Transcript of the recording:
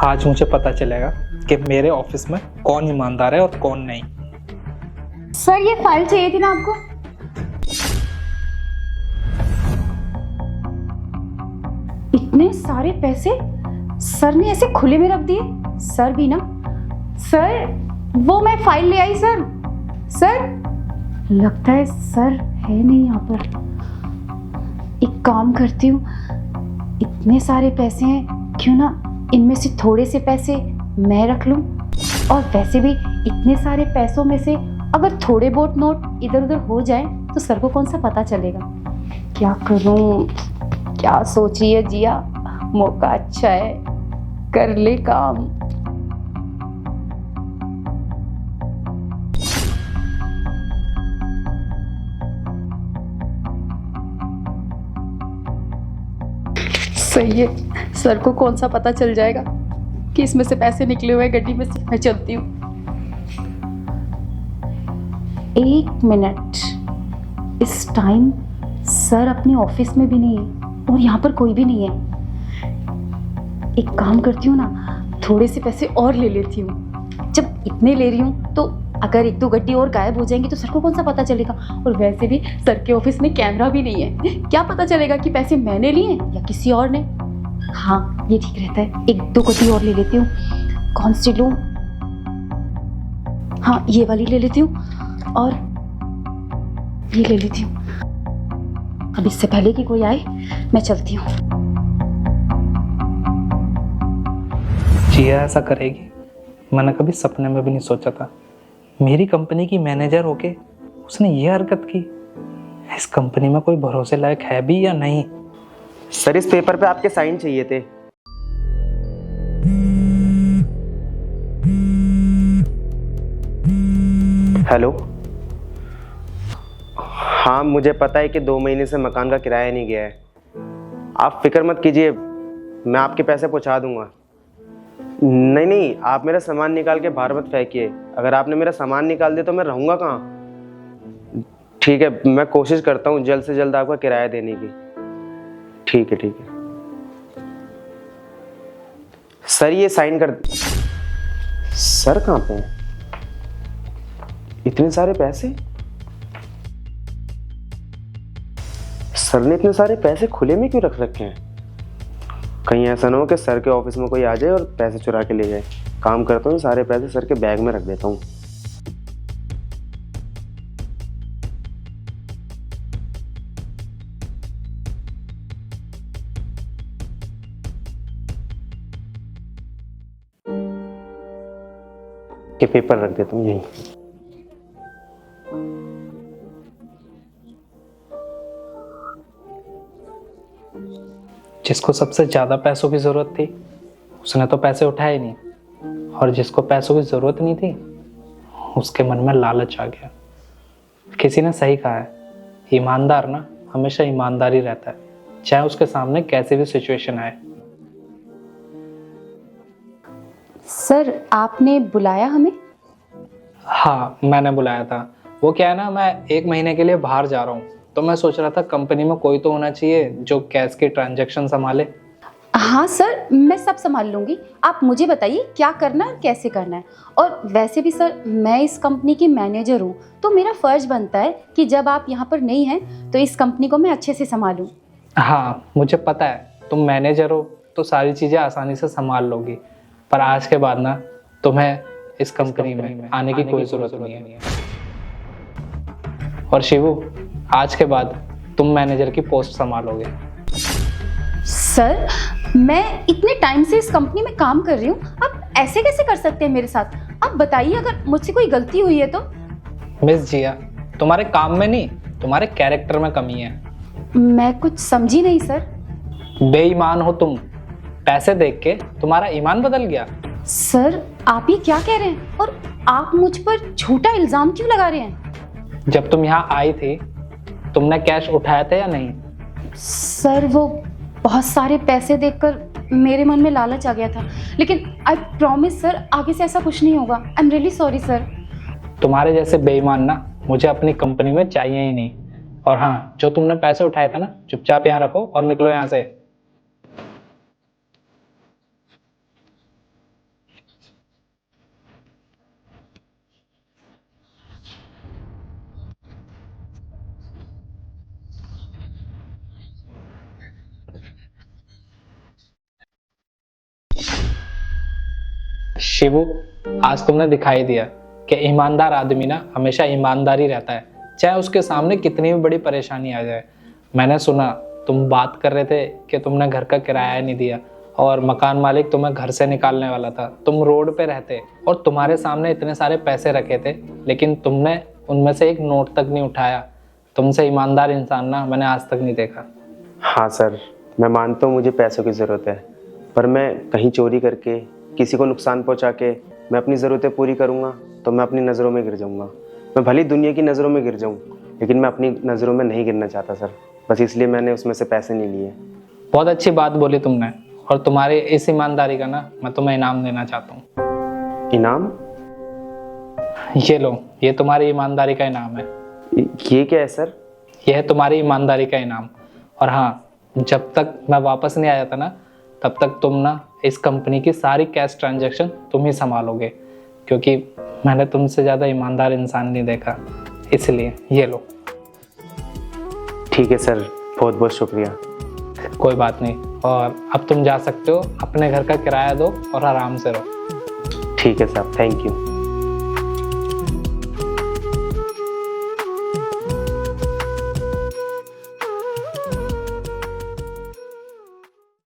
आज मुझे पता चलेगा कि मेरे ऑफिस में कौन ईमानदार है और कौन नहीं। सर ये फाइल चाहिए थी ना आपको? इतने सारे पैसे सर ने ऐसे खुले में रख दिए। सर भी ना, सर वो मैं फाइल ले आई सर। सर लगता है सर है नहीं यहाँ पर। एक काम करती हूँ, इतने सारे पैसे हैं, क्यों ना इनमें से थोड़े से पैसे मैं रख लूँ। और वैसे भी इतने सारे पैसों में से अगर थोड़े बहुत नोट इधर उधर हो जाए तो सर को कौन सा पता चलेगा। क्या करूँ, क्या सोच रही है जिया? मौका अच्छा है, कर ले काम। सही है, सर को कौन सा पता चल जाएगा कि इसमें से पैसे निकले हुए गड्डी में से। मैं चलती हूँ। 1 मिनट, इस टाइम सर अपने ऑफिस में भी नहीं है और यहाँ पर कोई भी नहीं है। एक काम करती हूँ ना, थोड़े से पैसे और ले लेती हूँ। जब इतने ले रही हूँ तो अगर 1-2 गड्डी और गायब हो जाएंगी तो सर को कौन सा पता चलेगा। और वैसे भी सर के ऑफिस में कैमरा भी नहीं है, क्या पता चलेगा कि पैसे मैंने लिए या किसी और ने। हाँ ये ठीक रहता है, 1-2 गड्डी और ले लेती हूँ। कौन सी लूँ? हाँ ये वाली ले लेती हूँ और ये ले लेती हूँ। अब इससे पहले कि कोई आए मैं चलती हूँ। जिया ऐसा करेगी, मैंने कभी सपने में भी नहीं सोचा था। मेरी कंपनी की मैनेजर होके उसने ये हरकत की। इस कंपनी में कोई भरोसे लायक है भी या नहीं? सर इस पेपर पे आपके साइन चाहिए थे। हेलो, हाँ मुझे पता है कि 2 महीने से मकान का किराया नहीं गया है। आप फिक्र मत कीजिए, मैं आपके पैसे पहुंचा दूंगा। नहीं नहीं, आप मेरा सामान निकाल के बाहर मत फेंकिए। अगर आपने मेरा सामान निकाल दिया तो मैं रहूँगा कहाँ। ठीक है, मैं कोशिश करता हूँ जल्द से जल्द आपका किराया देने की। ठीक है ठीक है। सर ये साइन कर। सर कहाँ पे हैं? इतने सारे पैसे? सर ने इतने सारे पैसे खुले में क्यों रख रखे हैं? कहीं ऐसा ना हो कि सर के ऑफिस में कोई आ जाए और पैसे चुरा के ले जाए। काम करता हूँ, सारे पैसे सर के बैग में रख देता हूँ। के पेपर रख देता हूँ यहीं। जिसको सबसे ज्यादा पैसों की जरूरत थी उसने तो पैसे उठाए नहीं, और जिसको पैसों की जरूरत नहीं थी उसके मन में लालच आ गया। किसी ने सही कहा है, ईमानदार ना हमेशा ईमानदार ही रहता है, चाहे उसके सामने कैसी भी सिचुएशन आए। सर आपने बुलाया हमें? हाँ मैंने बुलाया था। वो क्या है ना, मैं 1 महीने के लिए बाहर जा रहा हूँ, तो मैं सोच रहा था कंपनी में कोई तो होना चाहिए जो कैश के ट्रांजैक्शन संभाले। हाँ सर, मैं सब संभाल लूँगी। आप मुझे बताइए क्या करना है, कैसे करना है। और वैसे भी सर मैं इस कंपनी की मैनेजर हूँ, तो मेरा फ़र्ज़ बनता है कि जब आप यहाँ पर नहीं हैं तो इस कंपनी को मैं अच्छे से संभालूँ। हाँ मुझे पता है, तुम मैनेजर हो तो सारी चीज़ें आसानी से संभाल लोगी, पर आज के बाद ना तुम्हें इस कंपनी में आने की कोई ज़रूरत नहीं है। और शिवू, आज के बाद तुम मैनेजर की पोस्ट संभालोगे। सर मैं इतने टाइम से इस कंपनी में काम कर रही हूँ, आप ऐसे कैसे कर सकते हैं मेरे साथ? आप बताइए, अगर मुझसे कोई गलती हुई है तो। मिस जिया, तुम्हारे काम में नहीं, तुम्हारे कैरेक्टर में कमी है। मैं कुछ समझी नहीं सर। बेईमान हो तुम। पैसे देख के तुम्हारा ईमान बदल गया। सर आप ये क्या कह रहे हैं, और आप मुझ पर झूठा इल्ज़ाम क्यों लगा रहे हैं? जब तुम यहाँ आई थी तुमने कैश उठाया था या नहीं? सर वो बहुत सारे पैसे देखकर मेरे मन में लालच आ गया था, लेकिन आई प्रॉमिस सर आगे से ऐसा कुछ नहीं होगा। I am really sorry sir. तुम्हारे जैसे बेईमान ना मुझे अपनी कंपनी में चाहिए ही नहीं। और हाँ, जो तुमने पैसे उठाए थे ना, चुपचाप यहाँ रखो और निकलो यहाँ से। शिवू, आज तुमने दिखाई दिया कि ईमानदार आदमी ना हमेशा ईमानदारी रहता है, चाहे उसके सामने कितनी भी बड़ी परेशानी आ जाए। मैंने सुना तुम बात कर रहे थे कि तुमने घर का किराया नहीं दिया और मकान मालिक तुम्हें घर से निकालने वाला था। तुम रोड पे रहते और तुम्हारे सामने इतने सारे पैसे रखे थे, लेकिन तुमने उनमें से एक नोट तक नहीं उठाया। तुमसे ईमानदार इंसान ना मैंने आज तक नहीं देखा। हाँ सर, मैं मानता हूँ मुझे पैसों की ज़रूरत है, पर मैं कहीं चोरी करके किसी को नुकसान पहुँचा के मैं अपनी ज़रूरतें पूरी करूँगा तो मैं अपनी नज़रों में गिर जाऊँगा। मैं भली दुनिया की नज़रों में गिर जाऊँ, लेकिन मैं अपनी नज़रों में नहीं गिरना चाहता सर। बस इसलिए मैंने उसमें से पैसे नहीं लिए। बहुत अच्छी बात बोली तुमने, और तुम्हारी इस ईमानदारी का ना मैं तुम्हें इनाम देना चाहता हूँ। इनाम? ये लो, ये तुम्हारी ईमानदारी का इनाम है। ये क्या है सर? यह है तुम्हारी ईमानदारी का इनाम। और हाँ, जब तक मैं वापस नहीं आया था ना, तब तक तुम ना इस कंपनी की सारी कैश ट्रांजैक्शन तुम ही संभालोगे, क्योंकि मैंने तुमसे ज़्यादा ईमानदार इंसान नहीं देखा, इसलिए ये लो। ठीक है सर, बहुत बहुत शुक्रिया। कोई बात नहीं, और अब तुम जा सकते हो। अपने घर का किराया दो और आराम से रहो। ठीक है साहब, थैंक यू।